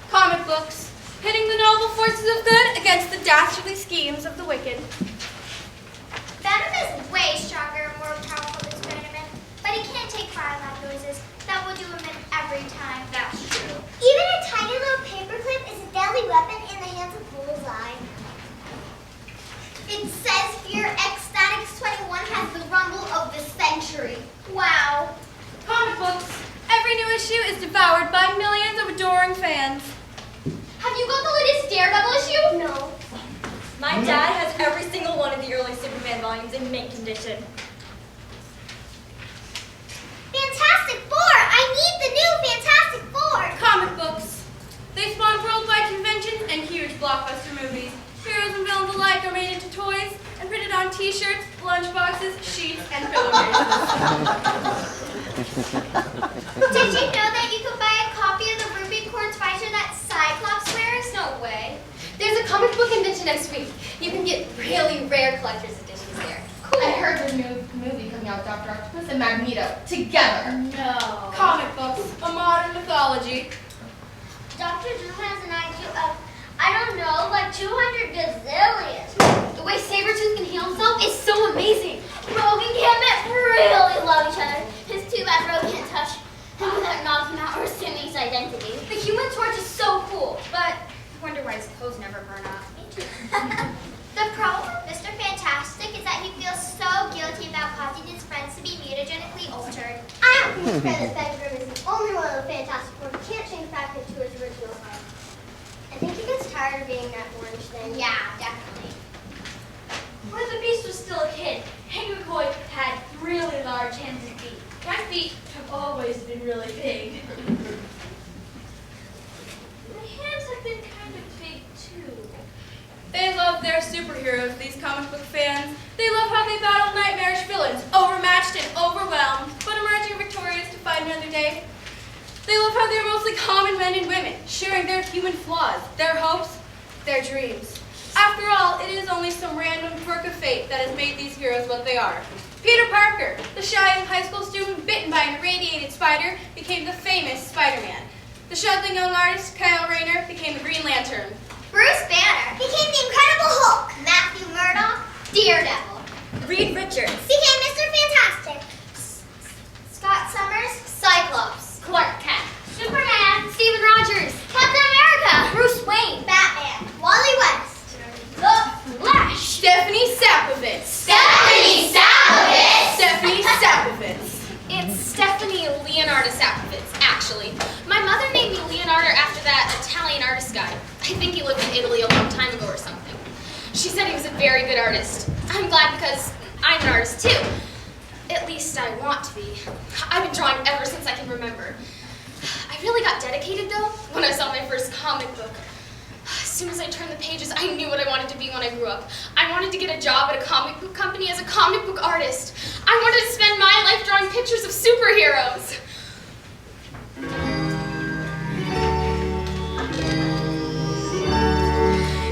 Comic books, pitting the noble forces of good against the dastardly schemes of the wicked. Venom is way stronger and more powerful than Spider-Man, but he can't take fire loud noises. That will do him in every time. That's true. Even a tiny little paperclip is a deadly weapon in the hands of Bullseye. It says here Ecstatics 21 has the rumble of the century. Wow. Comic books, every new issue is devoured by millions of adoring fans. Have you got the latest Daredevil issue? No. My dad has every single one of the early Superman volumes in mint condition. Fantastic Four! I need the new Fantastic Four! Comic books, they spawn worldwide conventions and huge blockbuster movies. Heroes and villains alike are made into toys and printed on t-shirts, lunchboxes, sheets, and pillowcases. Did you know that you could buy a copy of the Ruby Quartz visor that Cyclops wears? No way. There's a comic book convention next week. You can get really rare collector's editions there. Cool. I heard there's a new movie coming out with Dr. Octopus and Magneto together. No. Comic books, a modern mythology. Dr. Doom has an IQ of, I don't know, like 200 gazillion. The way Sabretooth can heal himself is so amazing. Rogue and Gambit really love each other. It's too bad Rogue can't touch him without knocking out or assuming his identity. The Human Torch is so cool, but I wonder why his clothes never burn up. The problem with Mr. Fantastic is that he feels so guilty about causing his friends to be mutagenically altered. I don't think his friend at Spectrum is the only one of the Fantastic Four who can't change back into his original form. I think he gets tired of being that orange thing. Yeah, definitely. When the Beast was still a kid, Hank McCoy had really large hands and feet. My feet have always been really big. My hands have been kind of big too. They love their superheroes, these comic book fans. They love how they battle nightmarish villains, overmatched and overwhelmed, but emerging victorious to fight another day. They love how they're mostly common men and women, sharing their human flaws, their hopes, their dreams. After all, it is only some random quirk of fate that has made these heroes what they are. Peter Parker, the shy high school student bitten by an irradiated spider, became the famous Spider-Man. The shuddering young artist, Kyle Rayner, became the Green Lantern. Bruce Banner became the Incredible Hulk. Matthew Murdock, Daredevil. Reed Richards, Became Mr. Fantastic. Scott Summers, Cyclops. Clark Kent, Superman, Steven Rogers, Captain America, Bruce Wayne, Batman, Wally West, The Flash, Stephanie Sapowitz. Stephanie Sapowitz. Stephanie Sapowitz. It's Stephanie Leonardo Sapowitz, actually. My mother named me Leonardo after that Italian artist guy. I think he lived in Italy a long time ago or something. She said he was a very good artist. I'm glad because I'm an artist too. At least I want to be. I've been drawing ever since I can remember. I really got dedicated though when I saw my first comic book. As soon as I turned the pages, I knew what I wanted to be when I grew up. I wanted to get a job at a comic book company as a comic book artist. I wanted to spend my life drawing pictures of superheroes.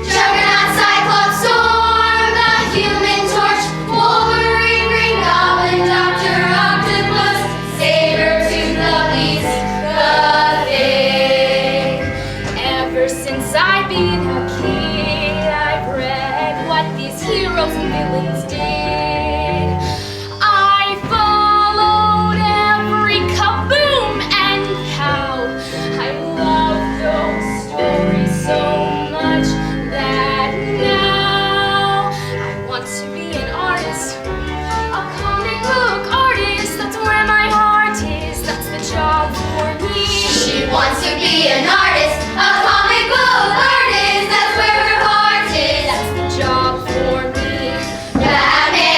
Juggernaut, Cyclops, Storm, the Human Torch, Wolverine, Green Goblin, Dr. Octopus, Sabretooth, the Beast, the Thing. Ever since I've been a kid, I've read what these heroes and villains did. I followed every kaboom and pow. I love those stories so much that now I want to be an artist, a comic book artist. That's where my heart is. That's the job for me. She wants to be an artist, a comic book artist. That's where her heart is. That's the job for me. Batman.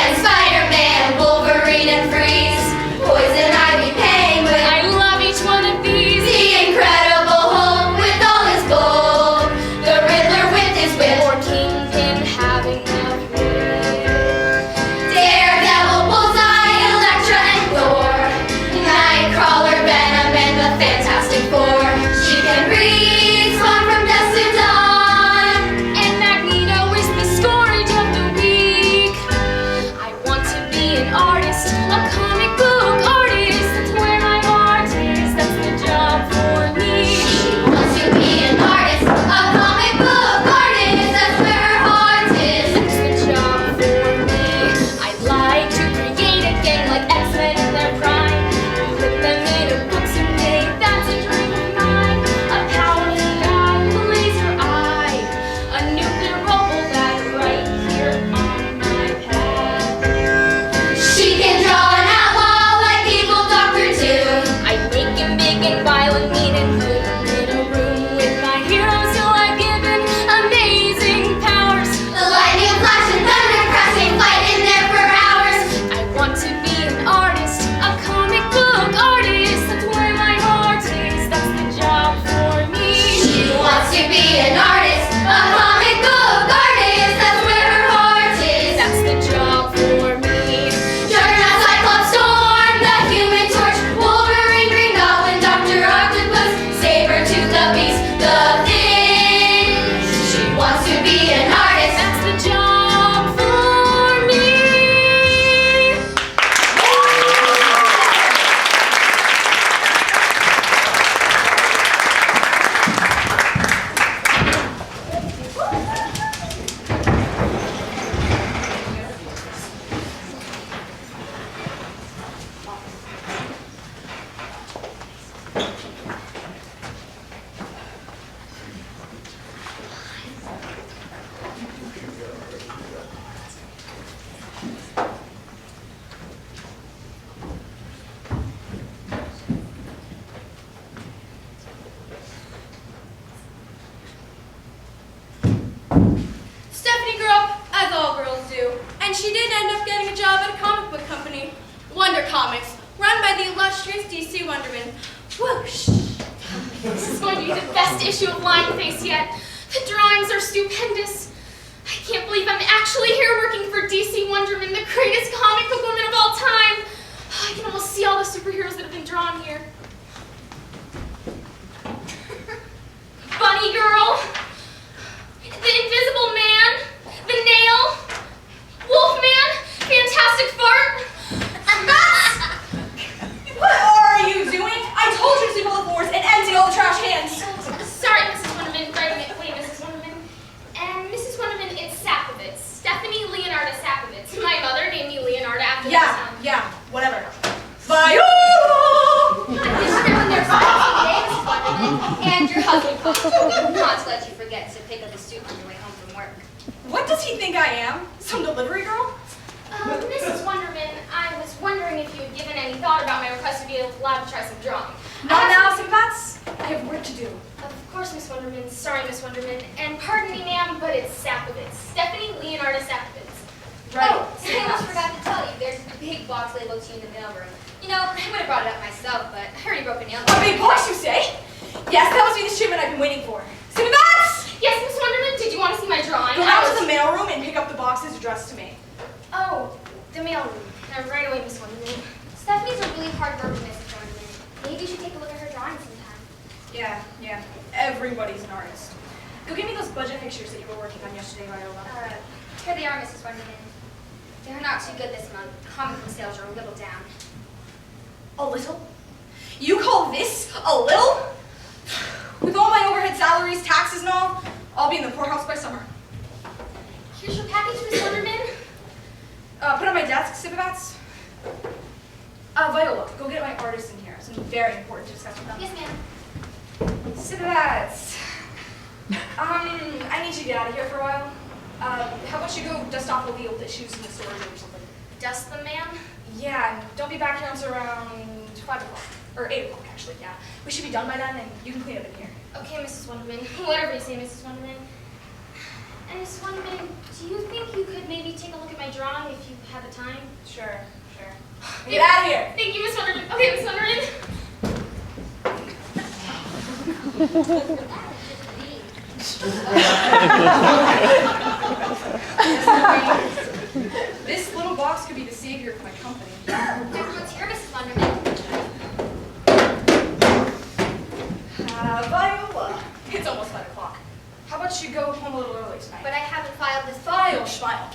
And she did end up getting a job at a comic book company, Wonder Comics, run by the illustrious DC Wonderman. Whoosh! This is going to be the best issue of Lion Face yet. The drawings are stupendous. I can't believe I'm actually here working for DC Wonderman, the greatest comic book woman of all time. I can almost see all the superheroes that have been drawn here. Bunny Girl, the Invisible Man, the Nail, Wolfman, Fantastic Fart. What are you doing? I told you to sweep all the floors and empty all the trash cans. Sorry, Mrs. Wonderman. Wait, Mrs. Wonderman. And Mrs. Wonderman, it's Sapowitz. Stephanie Leonarda Sapowitz. My mother named me Leonarda after this. Yeah, whatever. Bye. This is when there's today, Mrs. Wonderman, and your husband comes over not to let you forget to pick up the soup on your way home from work. What does he think I am? Some delivery girl? Mrs. Wonderman, I was wondering if you had given any thought about my request to be allowed to try some drawing. Not now, Sympaths. I have work to do. Of course, Miss Wonderman. Sorry, Miss Wonderman. And pardon me, ma'am, but it's Sapowitz. Stephanie Leonarda Sapowitz. Right. Oh, I almost forgot to tell you, there's a big box labeled to you in the mailroom. You know, I would have brought it up myself, but I already broke a nail. A big box, you say? Yes, that must be the shipment I've been waiting for. Sympaths! Yes, Miss Wonderman, did you want to see my drawing? Go out to the mailroom and pick up the boxes addressed to me. Oh, the mailroom. Right away, Miss Wonderman. Stephanie's a really hard worker, Mrs. Wonderman. Maybe you should take a look at her drawing sometime. Yeah. Everybody's an artist. Go give me those budget pictures that you were working on yesterday, Viola. Here they are, Mrs. Wonderman. They're not too good this month. Comic book sales are a little down. A little? You call this a little? With all my overhead salaries, taxes and all, I'll be in the poorhouse by summer. Here's your package, Miss Wonderman. Put on my desk, Sympaths. Viola, go get my artist in here. Something very important to discuss with them. Yes, ma'am. Sympaths. I need you to get out of here for a while. How about you go dust off all the old issues in the storage room or something? Dust them, ma'am? Yeah, and don't be back here until around 5 o'clock. Or 8 o'clock, actually, yeah. We should be done by then, and you can clean up in here. Okay, Mrs. Wonderman. Whatever you say, Mrs. Wonderman. And Mrs. Wonderman, do you think you could maybe take a look at my drawing if you have the time? Sure. Get out of here! Thank you, Miss Wonderman. Okay, Miss Wonderman. This little box could be the savior of my company. Everyone's here, Mrs. Wonderman. Viola, it's almost 5 o'clock. How about you go home a little early tonight? But I haven't filed this Smile.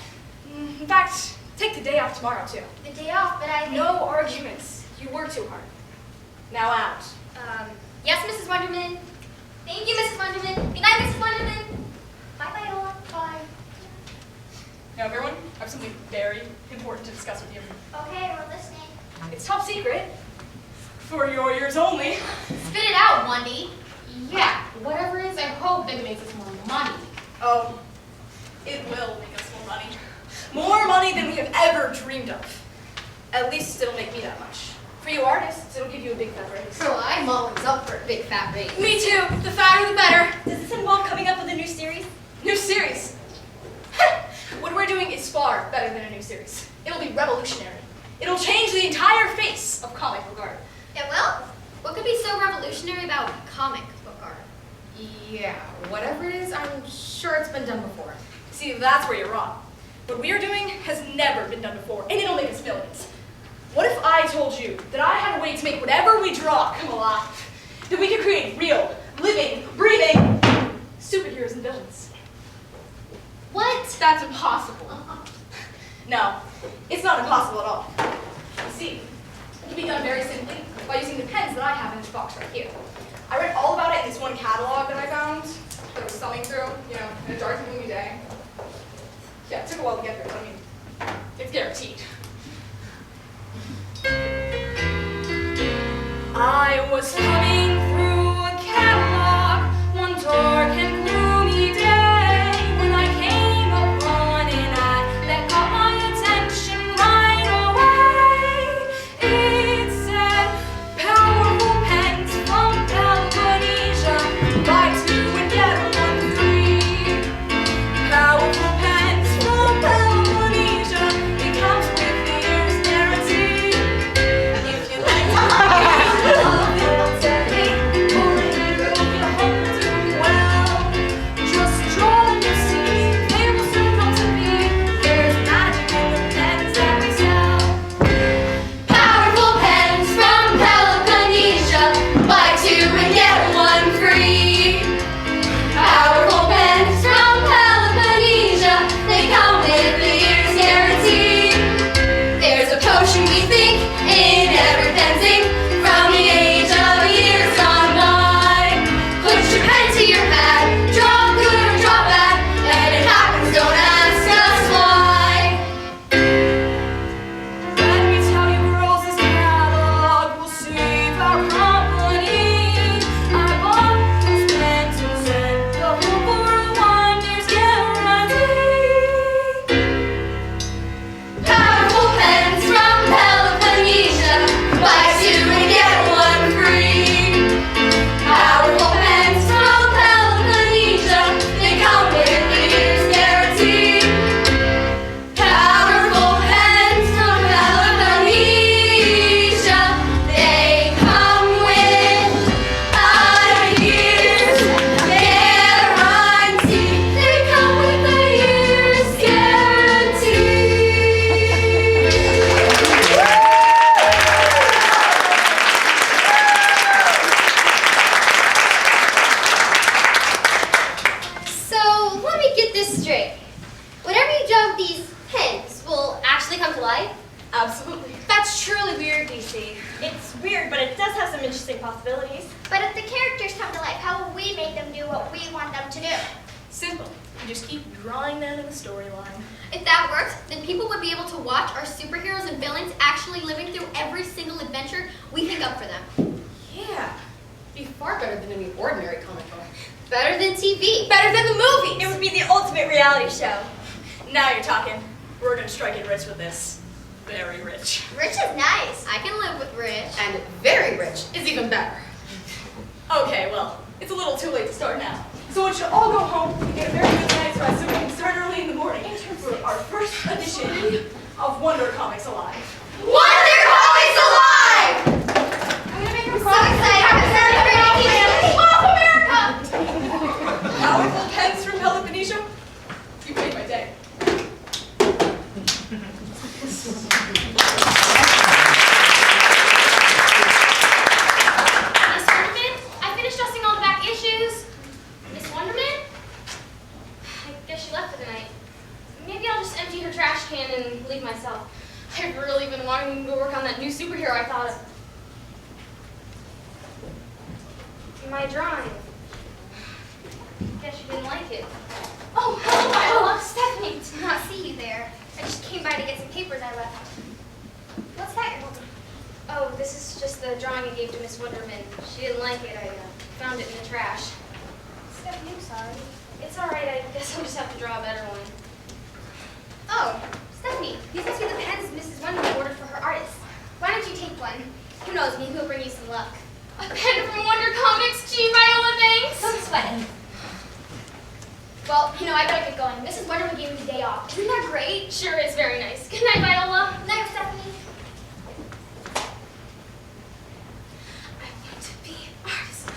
In fact, take the day off tomorrow, too. the day off, but I... No arguments. You work too hard. Now out. Yes, Mrs. Wonderman. Thank you, Mrs. Wonderman. Good night, Mrs. Wonderman. Bye, Viola. Bye. Now, everyone, I have something very important to discuss with you. Okay, we're listening. It's top secret. For your ears only. Spit it out, Wendy. Yeah, whatever it is, I hope that it makes us more money. Oh, it will make us more money. More money than we have ever dreamed of. At least it'll make me that much. For you artists, it'll give you a big fat raise. So I'm always up for a big fat raise. Me too. The fatter the better. Does this involve coming up with a new series? New series. What we're doing is far better than a new series. It'll be revolutionary. It'll change the entire face of comic book art. It will? What could be so revolutionary about comic book art? Yeah, whatever it is, I'm sure it's been done before. See, that's where you're wrong. What we are doing has never been done before, and it'll make us millions. What if I told you that I had a way to make whatever we draw come alive? That we could create real, living, breathing superheroes and villains? What? That's impossible. No, it's not impossible at all. You see, it can be done very simply by using the pens that I have in this box right here. I read all about it in this one catalog that I found that was thumbing through, in a dark and gloomy day. Yeah, it took a while to get there, but I mean, it's guaranteed. I was coming through a catalog one dark and gloomy day when I came upon an ad that caught my attention right away. It said, powerful pens from Pellegrinasia, buy 2 and get 1 free. Powerful pens from Pellegrinasia, life? Absolutely. That's truly weird, DC. It's weird, but it does have some interesting possibilities. But if the characters come to life, how will we make them do what we want them to do? Simple. You just keep drawing that in the storyline. If that works, then people would be able to watch our superheroes and villains actually living through every single adventure we think up for them. Yeah. Be far better than any ordinary comic book. Better than TV. Better than the movies! It would be the ultimate reality show. Now you're talking. We're gonna strike it rich with this. Very rich. Rich is nice. I can live with rich. And very rich is even better. Okay, well, it's a little too late to start now. So we should all go home and get a very good night's rest so we can start early in the morning for our first edition of Wonder Comics Alive. Wonder Comics Alive! I'm gonna make them So excited. Off America! Powerful pens from Peloponnnesia. You made my day. Miss Wonderman, I finished dusting all the back issues. Miss Wonderman? I guess she left for the night. Maybe I'll just empty her trash can and leave myself. I've really been wanting to go work on that new superhero I thought of. My drawing. Guess you didn't like it. Oh, hello, Viola. Stephanie. Did not see you there. I just came by to get some papers I left. What's that you're holding? Oh, this is just the drawing I gave to Miss Wonderman. She didn't like it. I found it in the trash. Stephanie, I'm sorry. It's all right. I guess I'll just have to draw a better one. Oh, Stephanie, these must be the pens Mrs. Wonderman ordered for her artists. Why don't you take one? Who knows, maybe it'll bring you some luck. A pen from Wonder Comics. Gee, Viola, thanks. Don't sweat it. Well, I gotta get going. Mrs. Wonderman gave me the day off. Isn't that great? Sure is very nice. Good night, Viola. Night, Stephanie. I want to be artist.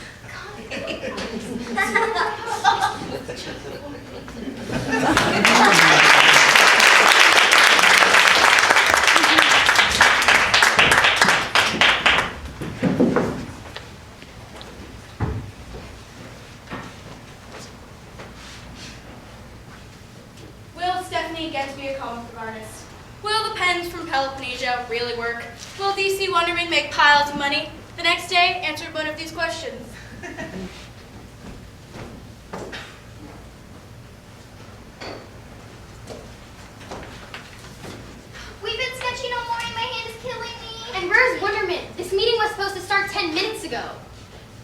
Will Stephanie get to be a comic book artist? Will the pens from Peloponnnesia really work? Will DC Wonderman make piles of money? The next day, answer one of these questions. We've been sketching all morning. My hand is killing me. And where's Wonderman? This meeting was supposed to start 10 minutes ago.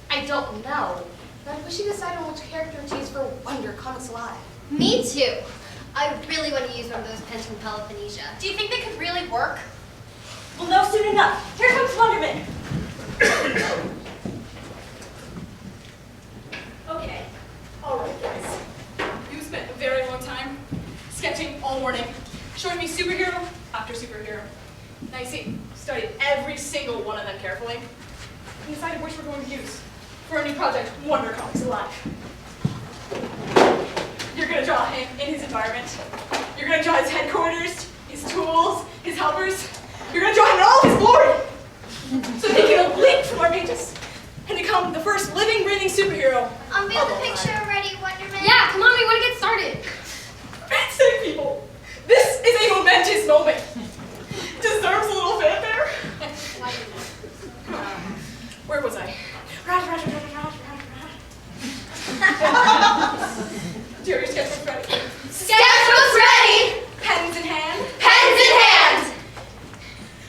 I don't know. But I wish you decided on which character to use for Wonder Comics Alive. Me too. I really want to use one of those pens from Peloponnnesia. Do you think they could really work? We'll know soon enough. Here comes Wonderman. Okay. All right, guys. You spent a very long time sketching all morning, showing me superhero after superhero. Now you see, studied every single one of them carefully and decided which we're going to use for our new project, Wonder Comics Alive. You're going to draw him in his environment. You're going to draw his headquarters, his tools, his helpers. You're going to draw him in all of his glory so that he can leap from our pages and become the first living, breathing superhero. Unveil of the all picture time. already, Wonderman. Yeah, come on, we want to get started. Fantastic people! This is a momentous moment. Deserves a little fanfare. Where was I? Do your sketchbook ready? Sketchbook's ready! Pens in hand. Pens in hand!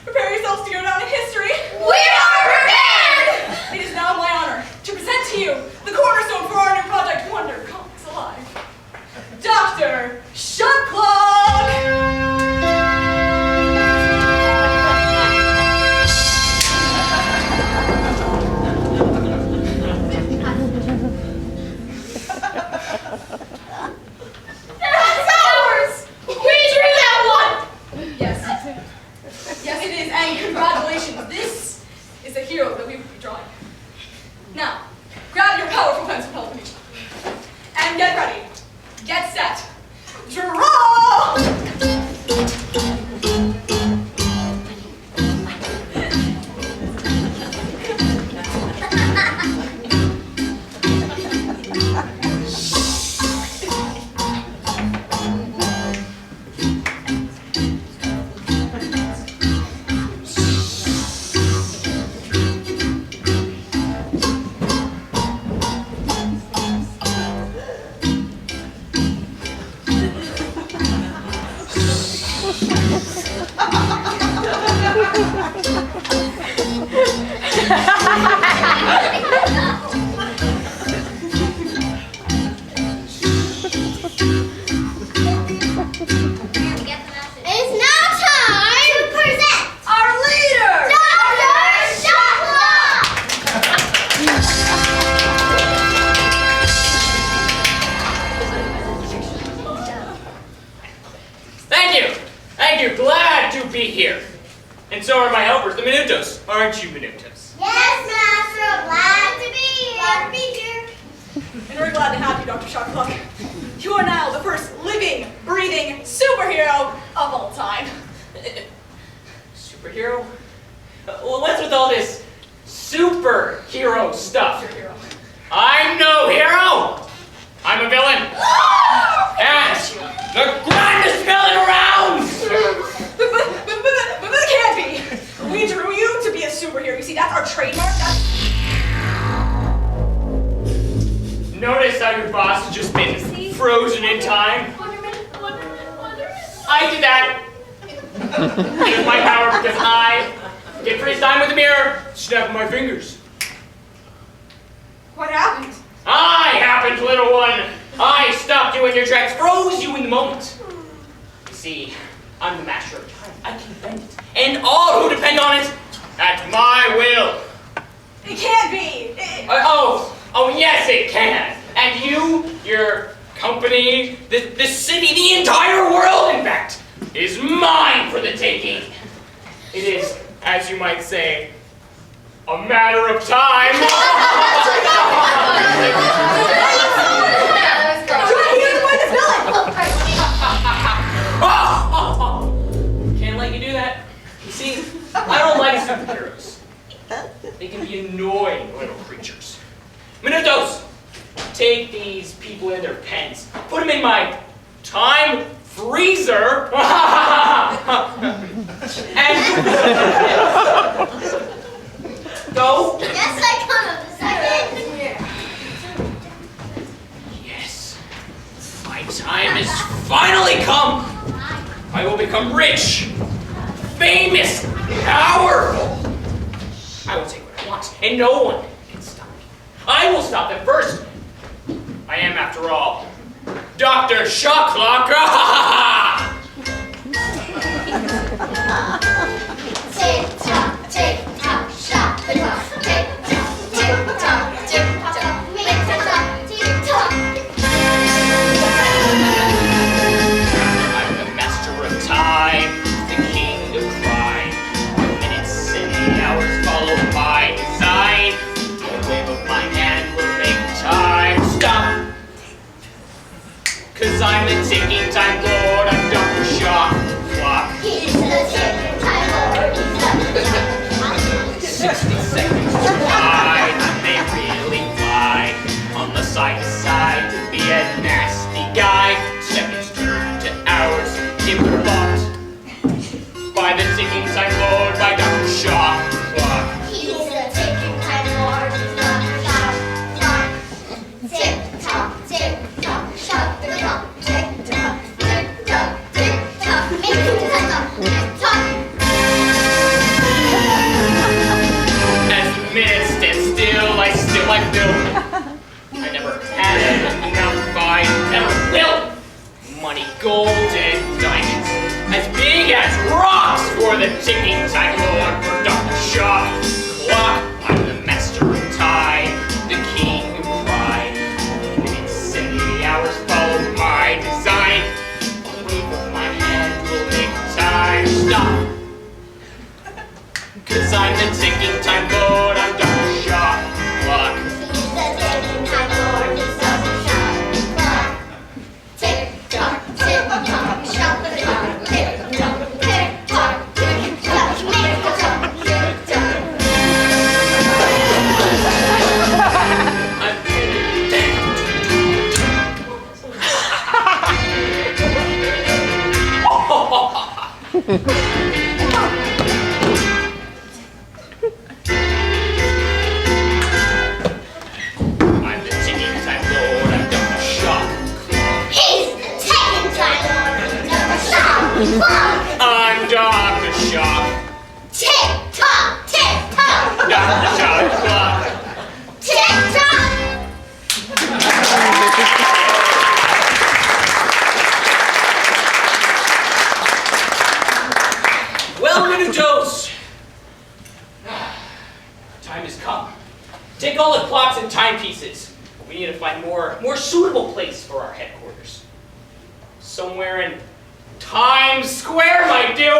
Prepare yourselves to go down in history. We are prepared! It is now my honor to present to you the cornerstone for our new project, Wonder Comics Alive. Dr. Shot Clock! That's ours! We drew that one! Yes. Yes, it is, and congratulations. This is the hero that we will be drawing. Now, grab your powerful pens from Peloponnnesia. And get ready. Get set. Draw! It's now time to present Our leader! Dr. Zabala! Thank you! Thank you! Glad to be here. And so are my helpers, the Minutos. Aren't you Minutos? Yes, Master. Glad to be here. Glad to be here. And we're glad to have you, Dr. Shockluck. You are now the first living, breathing superhero of all time. Superhero? Well, what's with all this superhero stuff? Superhero. I'm no hero! I'm a villain! And the grandest villain around! But that can't be. We drew you to be a superhero. You see, that's our trademark. Notice how your boss has just been frozen in time? I did that! It is my power because I can freeze time with a mirror, snap of my fingers. What happened? I happened, little one! I stopped you in your tracks, froze you in the moment. You see, I'm the master of time. I can bend it. And all who depend on it, at my will. It can't be. Oh, yes it can. And you, your company, the city, the entire world, in fact, is mine for the taking. It is, as you might say, a matter of time. Can't let you do that. You see, I don't like superheroes. They can be annoying little creatures. Minutos, take these people in their pens, put them in my time freezer, and go. Yes, I come up a second. Yes, my time has finally come. I will become rich, famous, powerful. I will take what I want, and no one can stop me. I will stop them first. I am, after all, Dr. Shocklock. Tick tock, tick tock, shot the clock. Tick tock, tick tock, tick tock, make the clock tick tock. I'm the master of time, the king of crime. The minutes and the hours follow my design. A wave of my hand will make time stop. 'Cause I'm the ticking time lord, I'm Dr. Shocklock. He's the ticking time lord, he's the ticking time lord. 60 seconds to ride, I may really fly. On the side to side to be a nasty guy. Seconds turn to hours, if we're locked. By the ticking time lord, by Dr. Shocklock. He's the ticking time lord, he's Dr. Shocklock. Tick tock, tick tock, shot the clock. Tick tock, tick tock, tick tock, make the clock tick tock. As the minutes stand still, I feel. I never had enough, I never will. Money, gold, and diamonds, as big as rocks for the ticking time lord, for Dr. Shocklock. I'm the master of time, the king of crime. Minutes and the hours follow my design. A wave of my hand will make time stop. 'Cause I'm the ticking time lord, I'm Dr. Shocklock. He's the ticking time lord, he's Dr. Shocklock. Tick tock, tick tock, shot the clock. Tick tock, tick tock, tick tock, make the clock tick tock. I'm dead. Dr. Shock. Tick-tock, tick-tock, Dr. Shock clock. tick-tock. Well, little Joes, time has come. Take all the clocks and timepieces. We need to find more suitable place for our headquarters. Somewhere in Times Square might do.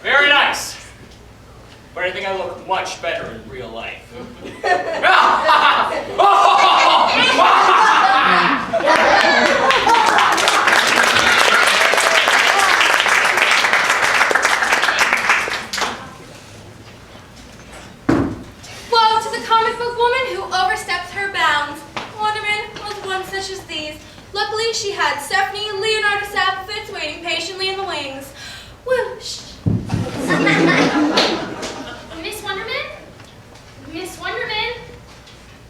Very nice. But I think I look much better in real life. Woe to the comic book woman who oversteps her bounds. Wonderman was one such as these. Luckily, she had Stephanie and Leonardo Sapfitz waiting patiently in the wings. Whoosh. Miss Wonderman? Miss Wonderman?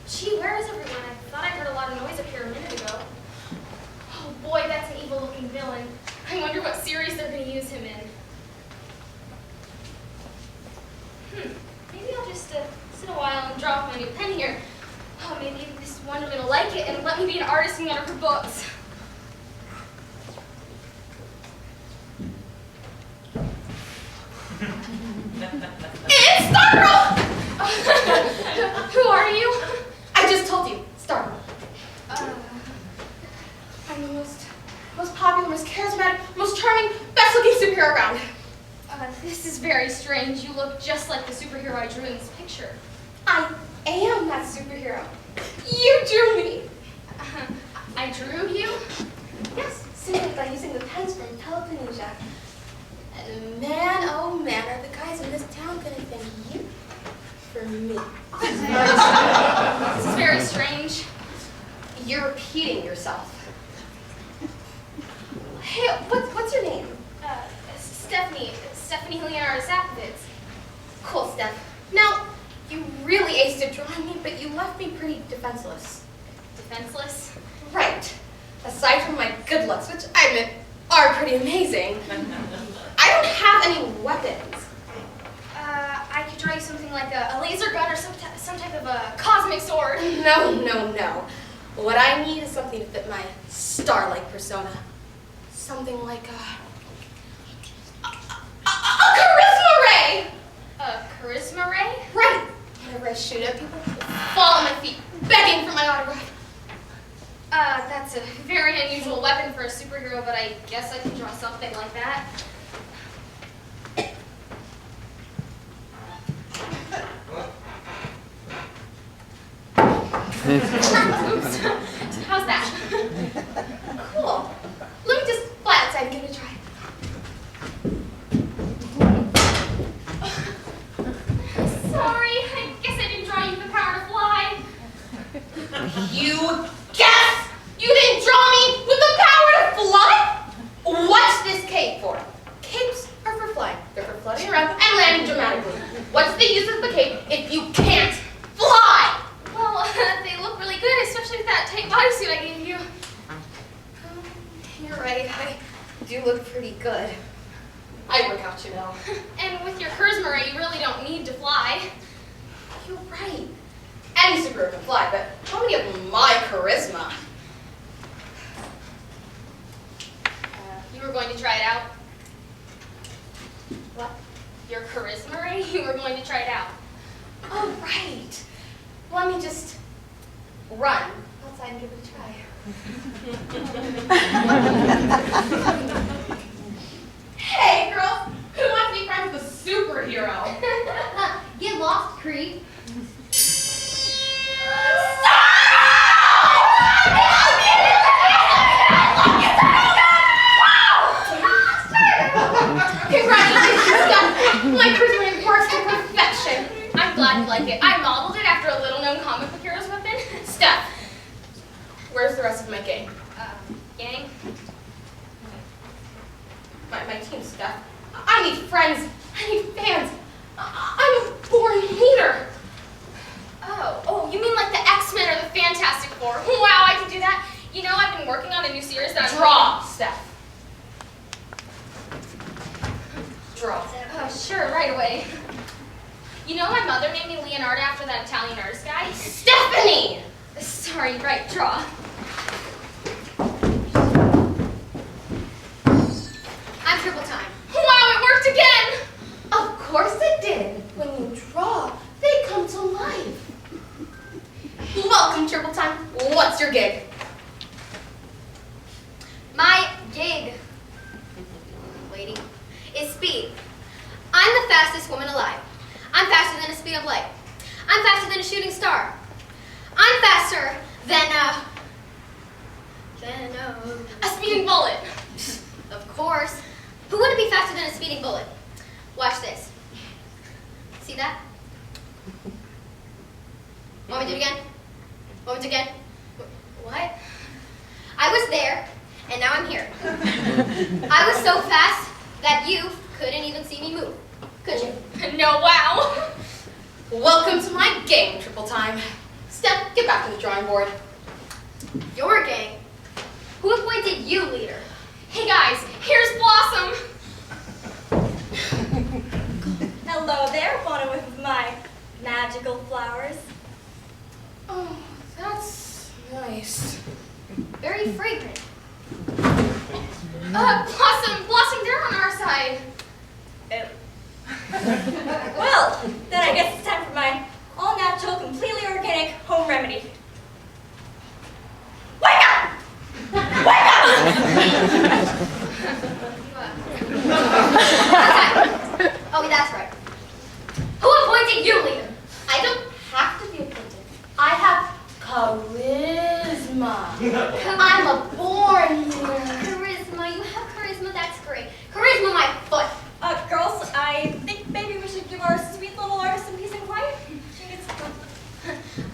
Gee, where is everyone? I thought I heard a lot of noise up here a minute ago. Oh boy, that's an evil-looking villain. I wonder what series they're going to use him in. Maybe I'll just sit a while and draw my new pen here. Oh, maybe Miss Wonderman will like it and let me be an artist in one of her books. It's Stargirl! Who are you? I just told you, Stargirl. I'm the most popular, most charismatic, most charming, best-looking superhero around. This is very strange. You look just like the superhero I drew in this picture. I am that superhero. You drew me. I drew you? Yes, simply by using the pens from Peloponnnesia. And man, oh man, are the guys in this town gonna thank you for me. This is very strange. You're repeating yourself. Hey, what's your name? Stephanie Leonardo Sapfitz. Cool, Steph. Now, you really aced at drawing me, but you left me pretty defenseless. Defenseless? Right. Aside from my good looks, which I admit are pretty amazing, I don't have any weapons. I could draw you something like a laser gun or some type of a cosmic sword. No. What I need is something to fit my star-like persona. Something like a charisma ray! A charisma ray? Right. Whenever I shoot at people, they fall on my feet, begging for my autograph. That's a very unusual weapon for a superhero, but I guess I can draw something like that. Oops. How's that? Cool. Let me just fly outside and give it a try. Sorry, I guess I didn't draw you the power to fly. You guess you didn't draw me with the power to fly? What's this cape for? Capes are for flying. They're for floating around and landing dramatically. What's the use of the cape if you can't fly? Well, they look really good, especially with that tight bodysuit I gave you. You're right. I do look pretty good. I work out, you know. And with your charisma ray, you really don't need to fly. You're right. Any superhero can fly, but how many of my charisma? You were going to try it out? What? Your charisma ray? You were going to try it out. Oh, right. Let me just run outside and give it a try. Hey, girls! Who wants to be friends with a superhero? Get lost, creep. Congratulations, Steph! My charisma works to perfection. I'm glad you like it. I modeled it after a little-known comic book hero's weapon. Steph, where's the rest of my gang? Gang? My team, Steph. I need friends. I need fans. I'm a born leader. Leonardo after that Italian artist guy? Stephanie! Sorry, right, draw. I'm triple time. Wow, it worked again! Of course it did. When you draw, they come to life. Welcome, Triple Time. What's your gig? My gig, lady, is speed. I'm the fastest woman alive. I'm faster than the speed of light. I'm faster than a shooting star. I'm faster than a speeding bullet. Of course. Who wouldn't be faster than a speeding bullet? Watch this. See that? Want me to do it again? Want me to do it again? What? I was there, and now I'm here. I was so fast that you couldn't even see me move. Could you? No, wow. Welcome to my game, Triple Time. Steph, get back to the drawing board. Your gang? Who appointed you leader? Hey guys, here's Blossom. Hello there, want a whiff of my magical flowers? Oh, that's nice. Very fragrant. Blossom, they're on our side. Well, then I guess it's time for my all-natural, completely organic home remedy. Wake up! Wake up! Oh, that's right. Who appointed you leader? I don't have to be appointed. I have charisma. I'm a born leader. Charisma. You have charisma. That's great. Charisma, my foot. Girls, I think maybe we should give our sweet little artist some peace and quiet. She needs some.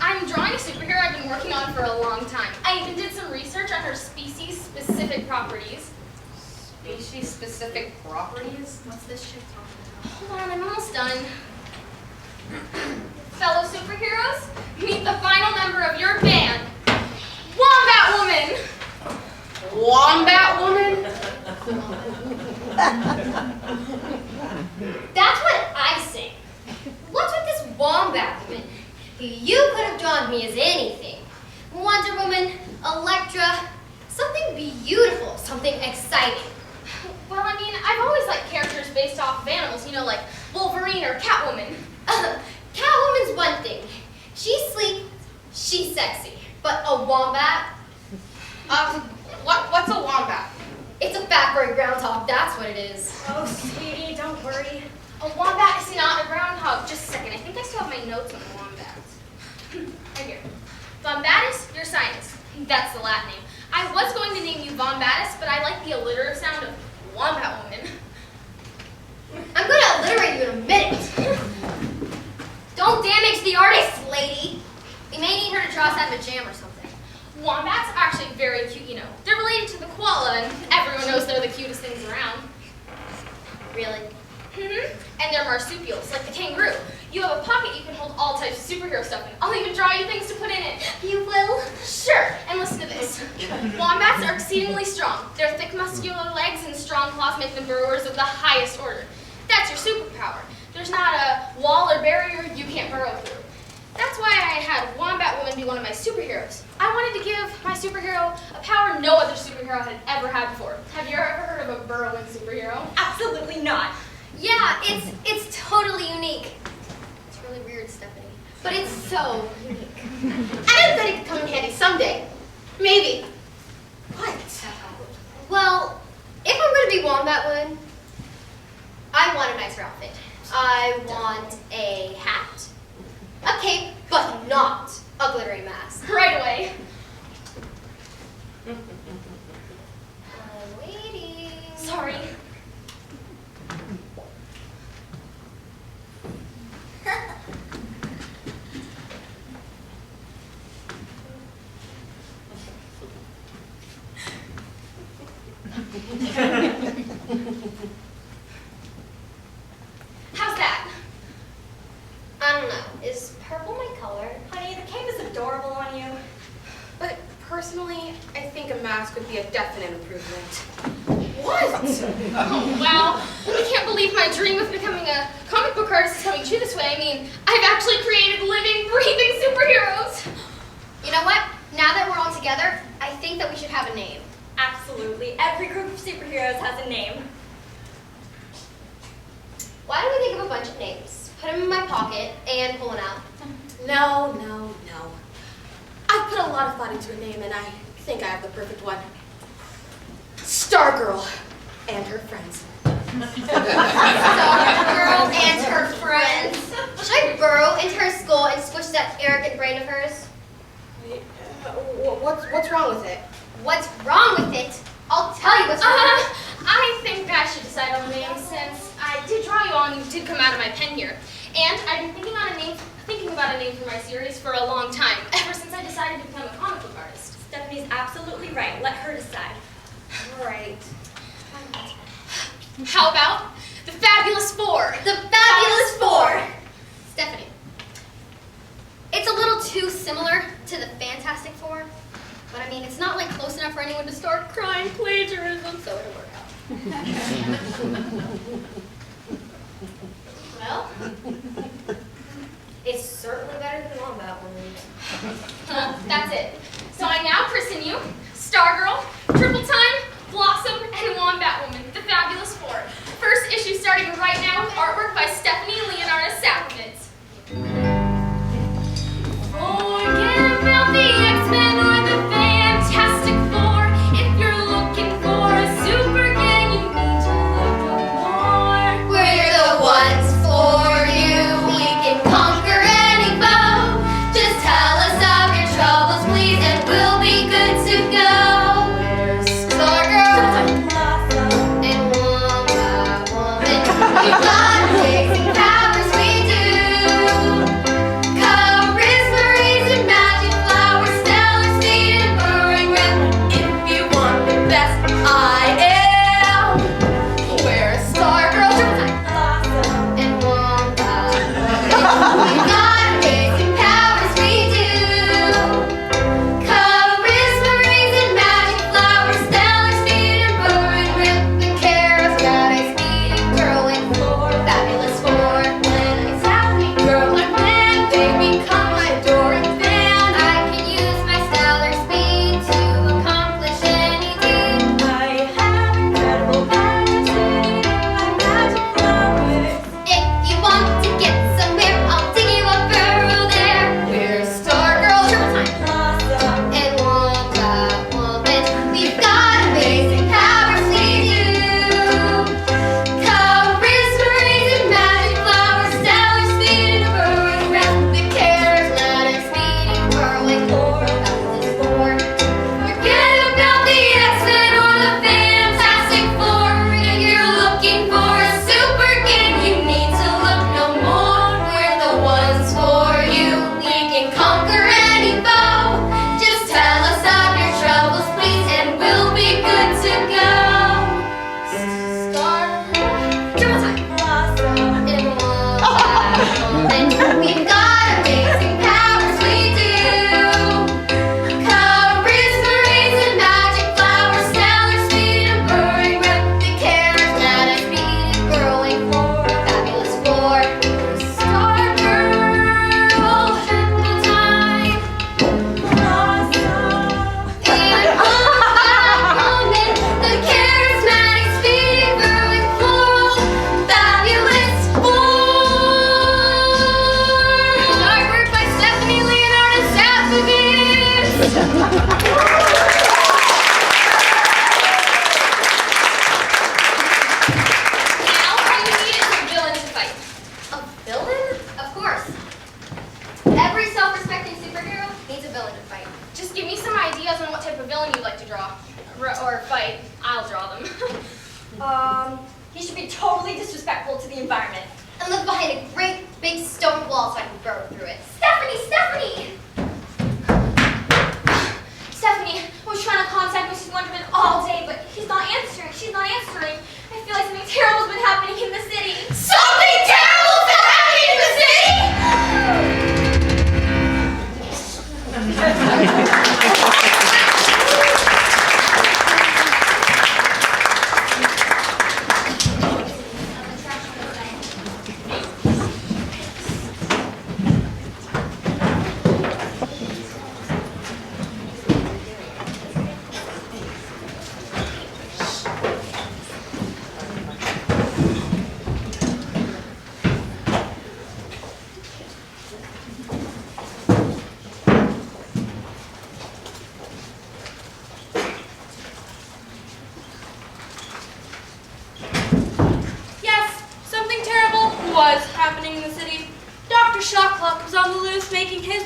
I'm drawing a superhero I've been working on for a long time. I even did some research on her species-specific properties. Species-specific properties? What's this shit talking Hold on, I'm almost done. Fellow superheroes, meet the final member of your band, Wombat Woman! Wombat Woman? That's what I say. What's with this wombat woman? You could have drawn me as anything. Wonder Woman, Elektra, something beautiful, something exciting. Well, I mean, I've always liked characters based off of animals, you know, like Wolverine or Catwoman. Catwoman's one thing. She's sleek, she's sexy. But a wombat? What's a wombat? It's a fat-bird groundhog, that's what it is. Oh, sweetie, don't worry. A wombat is not a groundhog. Just a second, I think I still have my notes on the wombats. Right here. Wombatus ursinus. That's the Latin name. I was going to name you Wombatus, but I like the alliterative sound of Wombat Woman. I'm going to alliterate you in a minute. Don't damage the artist, lady. We may need her to draw us out of a jam or something. Wombats are actually very cute, you know. They're related to the koala, and everyone knows they're the cutest things around. Really? And they're marsupials, like the kangaroo. You have a pocket you can hold all types of superhero stuff in. I'll even draw you things to put in it. You will? Sure, and listen to this. Wombats are exceedingly strong. Their thick muscular legs and strong claws make them burrowers of the highest order. That's your superpower. There's not a wall or barrier you can't burrow through. That's why I had Wombat Woman be one of my superheroes. I wanted to give my superhero a power no other superhero had ever had before. Have you ever heard of a burrowing superhero? Absolutely not. Yeah, it's totally unique. It's really weird, Stephanie. But it's so unique. I bet it could come in handy someday. Maybe. What? Well, if I'm going to be Wombat Woman, I want a nicer outfit. I want a hat, a cape, but not a glittery mask. Right away. I'm waiting. Sorry. How's that? I don't know. Is purple my color? Honey, the cape is adorable on you. But personally, I think a mask would be a definite improvement. What? Oh, wow. I can't believe my dream of becoming a comic book Curtis is coming true this way, I mean, I've actually created living, breathing superheroes. You know what? Now that we're all together, I think that we should have a name. Absolutely. Every group of superheroes has a name. Why don't we think of a bunch of names? Put them in my pocket and pull one out. No. I've put a lot of thought into a name, and I think I have the perfect one. Stargirl and her friends. Stargirl and her friends. Should I burrow into her skull and squish that arrogant brain of hers? Wait, what's wrong with it? What's wrong with it? I'll tell you what's wrong. I think I should decide on a name since I did draw you on, you did come out of my pen here. And I've been thinking about a name for my series for a long time, ever since I decided to become a comic book artist. Stephanie's absolutely right. Let her decide. Right. How about the Fabulous Four? The Fabulous Four! Stephanie. It's a little too similar to the Fantastic Four, but I mean, it's not like close enough for anyone to start crying plagiarism, so it'll work out. Well, it's certainly better than Wombat Woman. That's it. So I now christen you Stargirl, Triple Time, Blossom, and Wombat Woman, the Fabulous Four. First issue starting right now with artwork by Stephanie Leonardo Sapkovitz. Forget about the X-Men or the Fantastic Four. If you're looking for a super gang, you need to look no more. We're the ones for you. We can conquer any foe. Just tell us of your troubles, please, and we'll be good to go. We're Stargirl and Wombat Woman. We've got amazing powers, we do. Charisma, reason, magic, flowers, stellar speed, and burning red. If you want the best, I am. We're Stargirl and Wombat Woman. We've got amazing powers, we do. Charisma, reason, magic, flowers, stellar speed, and burning red. The charismatic, speedy girl and four, fabulous four. When it's happening, girl and man, they become my adoring fan. I can use my stellar speed to accomplish any deed. I have incredible powers, and my magic flowers. If you want to get somewhere, I'll dig you a burrow there. We're Stargirl, and Wombat Woman. We've got amazing powers, we do. Charisma, reason, magic, flowers, stellar speed, and a burrowing red. The charismatic, speedy, whirling four, fabulous four. Forget about the X-Men or the Fantastic Four. If you're looking for a super gang, you need to look no more. We're the ones for you. We can conquer any foe. Just tell us of your troubles, please, and we'll be good to go. Triple Time and Wombat Woman. We've got amazing powers, we do. Charisma, reason, magic, flowers, stellar speed, and burning red. The charismatic, speedy, growing four, fabulous four. Stargirl, Triple Time, and Wombat Woman. The charismatic, speedy, growing four, fabulous four. Artwork by Stephanie Leonardo Sapkovitz. Now all you need is a villain to fight. A villain? Of course. Every self-respecting superhero needs a villain to fight. Just give me some ideas on what type of villain you'd like to draw. Or fight. I'll draw them. He should be totally disrespectful to the environment. And live behind a great big stone wall so I can burrow through it. Stephanie! Stephanie, I was trying to contact Mrs. Wonderman all day, but she's not answering. I feel like something terrible's been happening in the city. Something terrible's been happening in the city!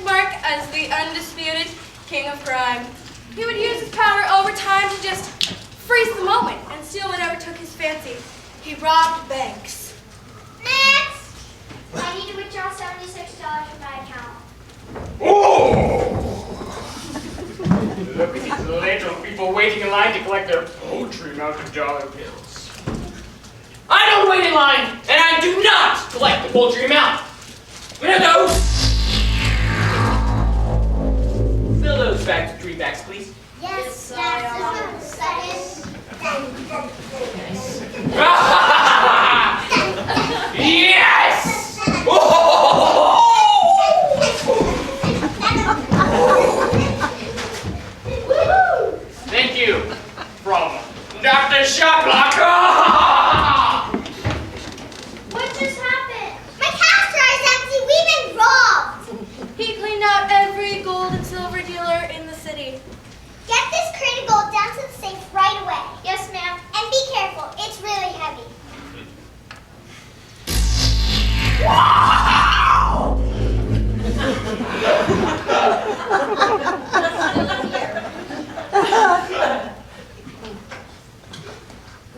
mark as the undisputed king of crime. He would use his power over time to just freeze the moment and steal whatever took his fancy. He robbed banks. Next! I need to withdraw $76 from my account. Oh! Look at these little people waiting in line to collect their poultry amount of dollar bills. I don't wait in line, and I do not collect the poultry amount. Window! Fill those bags with 3 bags, please. Yes, that's the second. Yes! Thank you from Dr. Shoplock. What just happened? My cash drawer is empty. We've been robbed. He cleaned out every gold and silver dealer in the city. Get this crate of gold down to the safe right away. Yes, ma'am. And be careful. It's really heavy.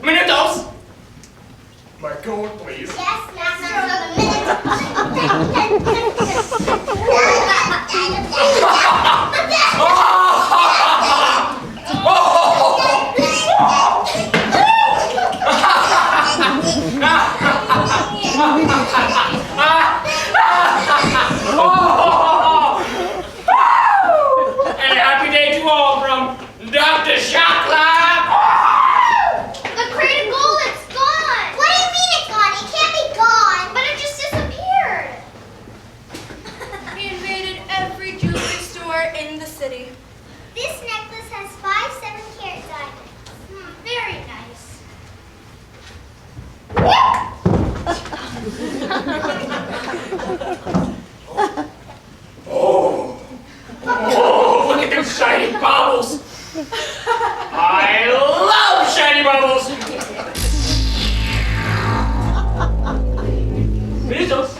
Minutos! My gold, please. Yes, ma'am. And a happy day to all from Dr. Shoplock. The crate of gold, it's gone. What do you mean it's gone? It can't be gone. But it just disappeared. He invaded every jewelry store in the city. This necklace has 5 7-carat diamonds. Very nice. Oh, look at those shiny baubles. I love shiny baubles. Minutos.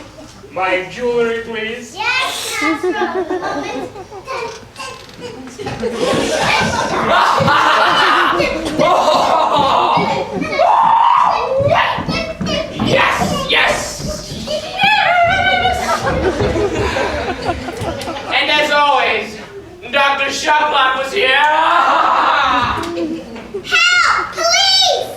My jewelry, please. Yes, Master. A moment. Yes, yes. And as always, Dr. Shoplock was here. Help! Police!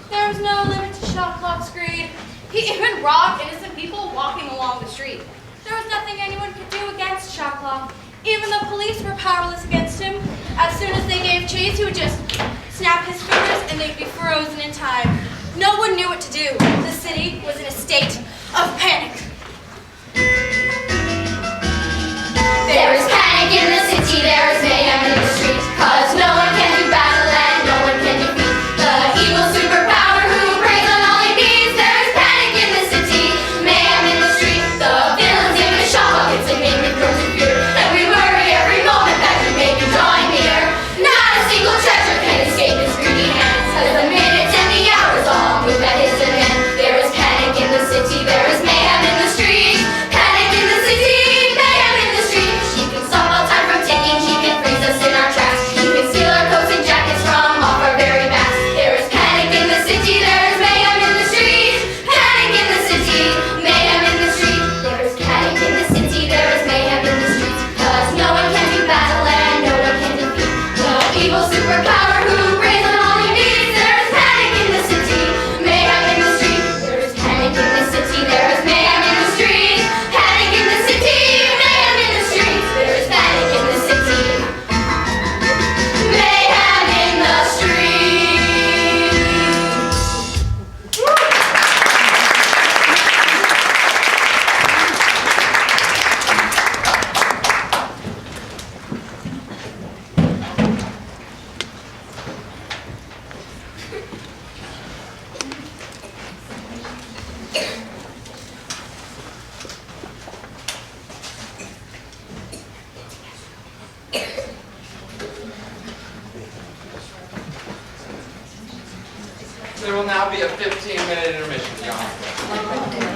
There was no limit to Shoplock's greed. He even robbed innocent people walking along the street. There was nothing anyone could do against Shoplock. Even the police were powerless against him. As soon as they gave chase, he would just snap his fingers and they'd be frozen in time. No one knew what to do. The city was in a state of panic. There is panic in the city, there is mayhem in the streets, 'cause no one can do battle and no one can defeat the evil superpower who preys on all he needs. There is panic in the city, mayhem in the streets, the villains in the shop buckets and make me grow to fear, and we worry every moment that you may be drawing near. Not a single treasure can escape his greedy hands, 'cause the minutes and the hours all move at his demand. There is panic in the city, there is mayhem in the streets, panic in the city, mayhem in the streets. She can stop all time from ticking, she can freeze us in our tracks, she can steal our coats and jackets from off our very backs. There is panic in the city, there is mayhem in the streets, panic in the city, mayhem in the streets. There is panic in the city, there is mayhem in the streets, 'cause no one can do battle and no one can defeat the evil superpower who preys on all he needs. There is panic in the city, mayhem in the streets. There is panic in the city, there is mayhem in the streets, panic in the city, mayhem in the streets. There is panic in the city, mayhem in the streets. There will now be a 15-minute intermission, y'all.